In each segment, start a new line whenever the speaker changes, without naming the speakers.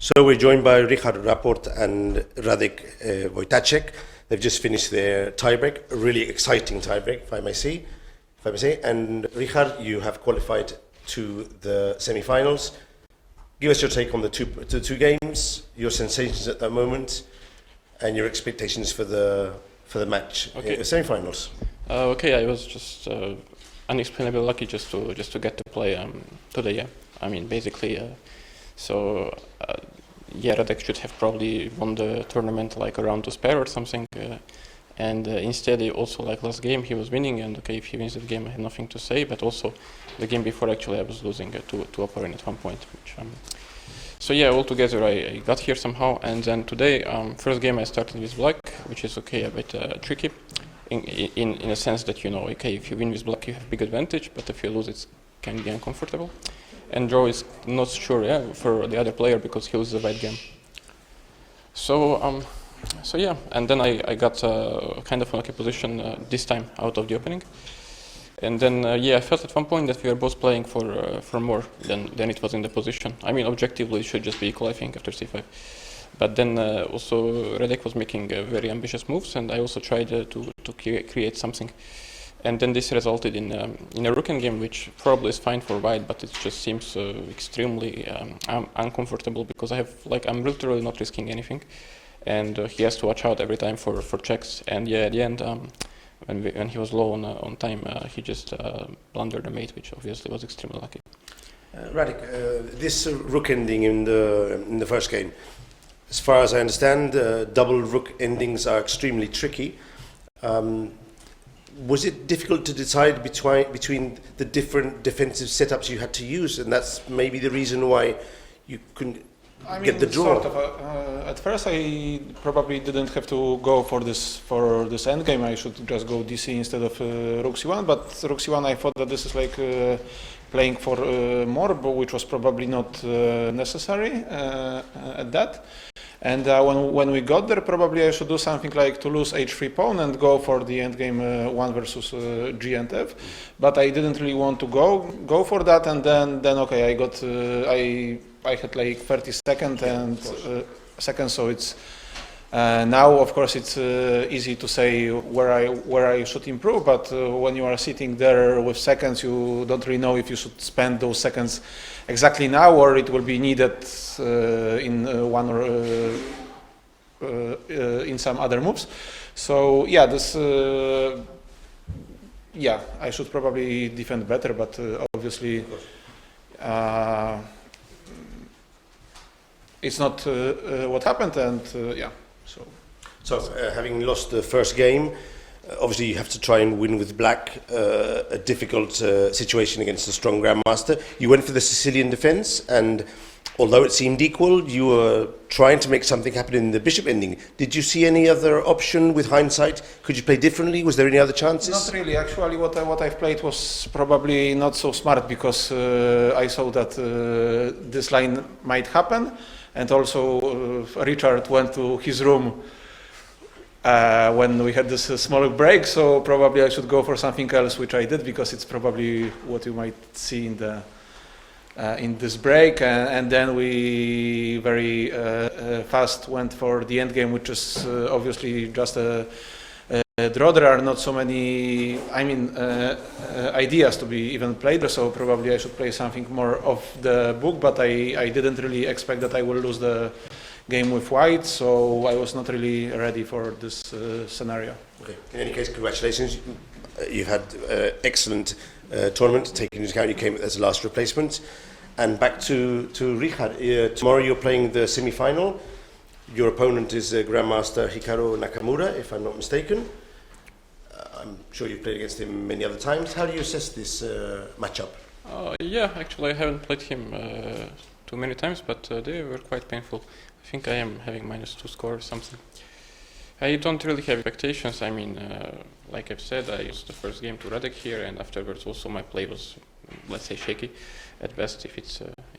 So we're joined by Richard Rapport and Wojtaszek. They've just finished their tiebreak, a really exciting tiebreak, if I may say. And Richard, you have qualified to the semi-finals. Give us your take on the two games, your sensations at that moment, and your expectations for the match, semi-finals.
I was just unexplainably lucky just to get to play today. Yeah, I mean basically. Radek should have probably won the tournament like around to spare or something, and instead he also, like last game, he was winning, and if he wins that game I have nothing to say, but also the game before actually I was losing to opponent at one point, which altogether I got here somehow. And then today, first game I started with black, which is a bit tricky in a sense that if you win with black you have big advantage, but if you lose it can be uncomfortable. And draw is not sure, for the other player because he loses the white game. And then I got kind of lucky position this time out of the opening. And then I felt at one point that we were both playing for more than it was in the position. I mean, objectively it should just be equal, I think, after c5. But then also Radek was making very ambitious moves, and I also tried to create something. And then this resulted in a rook game, which probably is fine for white, but it just seems extremely uncomfortable because I'm literally not risking anything, and he has to watch out every time for checks. And at the end, when he was low on time, he just blundered the mate, which obviously was extremely lucky.
Radek, this rook ending in the first game, as far as I understand, double rook endings are extremely tricky. Was it difficult to decide between the different defensive setups you had to use, and that's maybe the reason why you couldn't get the draw?
Sort of. At first, I probably didn't have to go for this endgame. I should just go DC instead of rook c1. But rook c1, I thought that this is like playing for more, which was probably not necessary at that. And when we got there, probably I should do something like to lose h3 pawn and go for the endgame 1 versus g and f. But I didn't really want to go for that. And then I got I had like 30 seconds so it's now of course it's easy to say where I should improve. But when you are sitting there with seconds, you don't really know if you should spend those seconds exactly now, or it will be needed in one or in some other moves. So I should probably defend better, but obviously it's not what happened, and
So having lost the first game, obviously you have to try and win with black, a difficult situation against a strong Grandmaster. You went for the Sicilian defense, and although it seemed equal, you were trying to make something happen in the bishop ending. Did you see any other option with hindsight? Could you play differently? Was there any other chances?
Not really. Actually, what I've played was probably not so smart, because I saw that this line might happen, and also Richard went to his room when we had this small break, so probably I should go for something else, which I did, because it's probably what you might see in this break. And then we very fast went for the endgame, which is obviously just a draw. There are not so many, ideas to be even played, so probably I should play something more off the book, but I didn't really expect that I will lose the game with white, so I was not really ready for this scenario.
Okay. In any case, congratulations. You've had excellent tournament, taking into account you came as a last replacement. And back to Richard. Tomorrow you're playing the semi-final. Your opponent is Grandmaster Hikaru Nakamura, if I'm not mistaken. I'm sure you've played against him many other times. How do you assess this matchup?
Actually I haven't played him too many times, but they were quite painful. I think I am having -2 score or something. I don't really have expectations. I mean, like I've said, I used the first game to Radek here, and afterwards also my play was, let's say, shaky at best, if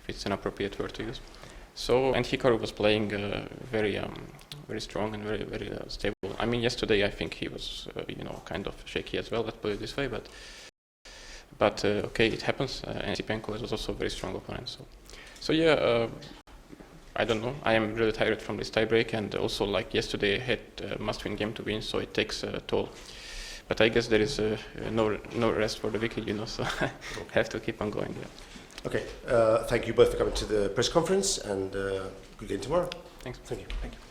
it's an appropriate word to use. So, and Hikaru was playing very strong and very stable. I mean, yesterday I think he was kind of shaky as well. Let's put it this way, but okay, it happens. And Sipenko was also a very strong opponent. So I don't know. I am really tired from this tiebreak, and also like yesterday, I had a must-win game to win, so it takes a toll. But I guess there is no rest for the wicked, you know. So I have to keep on going. Yeah.
Okay. Thank you both for coming to the press conference, and good game tomorrow.
Thanks.
Thank you. Thank you.